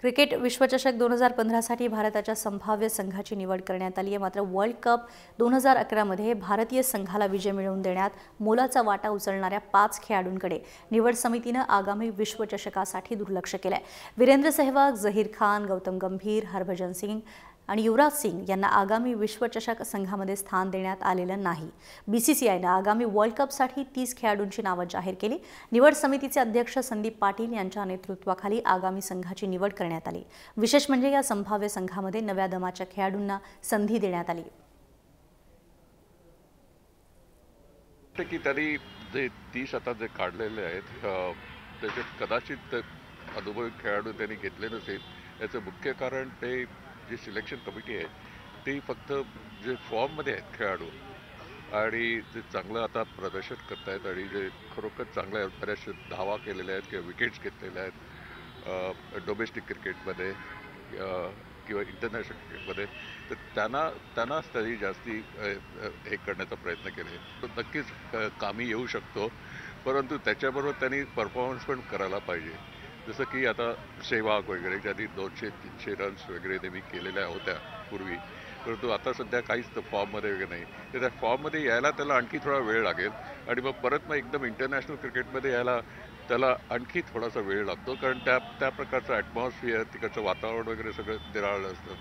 Cricket विश्वचषक 2015 साठी भारताच्या संभाव्य संघाची निवड करण्यात आली आहे। मात्र वर्ल्ड कप 2011 मध्ये भारतीय संघाला विजय मिळवून देण्यात मोलाचा वाटा उचलणाऱ्या 5 खेळाडूंकडे निवड समितीने आगामी विश्वचषकासाठी दुर्लक्ष केले आहे। वीरेंद्र सहवाग, झहीर खान, गौतम गंभीर, हरभजन सिंग आणि युवराज सिंग यांना आगामी विश्वचषक संघामध्ये स्थान देण्यात आलेलं नाही। बीसीसीआयने आगामी वर्ल्ड कपसाठी 30 खेळाडूंची नावे जाहीर केली। निवड समितीचे अध्यक्ष संदीप पाटील यांच्या नेतृत्वाखाली आगामी संघाची निवड करण्यात आली। विशेष म्हणजे या संभाव्य संघामध्ये नव्या दमाच्या खेळाडूंना संधी देण्यात आली। की तरी जे 30 आता जे काढलेले आहेत त्याच्यात कदाचित अनुभवी खेळाडू त्यांनी घेतले नसेल। याचं मुख्य कारण ते जी सिलेक्शन कमिटी आहे ती फक्त जे फॉर्ममध्ये आहेत खेळाडू आणि ते चांगलं आता प्रदर्शन करतायत आणि जे खरोखर चांगल्या बऱ्याचशा धावा केलेल्या आहेत किंवा विकेट्स घेतलेल्या आहेत डोमेस्टिक क्रिकेटमध्ये किंवा इंटरनॅशनल क्रिकेटमध्ये, तर त्यांनाच तरी जास्ती हे करण्याचा प्रयत्न केले। तो नक्कीच कामी येऊ शकतो, परंतु त्याच्याबरोबर त्यांनी परफॉर्मन्स पण करायला पाहिजे। जसं की आता सहवाग वगैरे ज्यांनी 200-300 रन्स वगैरे नेहमी केलेल्या होत्या पूर्वी, परंतु आता सध्या काहीच फॉर्ममध्ये वगैरे नाही। तर त्या फॉर्ममध्ये यायला त्याला आणखी थोडा वेळ लागेल आणि मग एकदम इंटरनॅशनल क्रिकेटमध्ये यायला त्याला आणखी थोडासा वेळ लागतो, कारण त्या प्रकारचं ॲटमॉस्फिअर, तिकडचं वातावरण वगैरे सगळं निराळं असतं।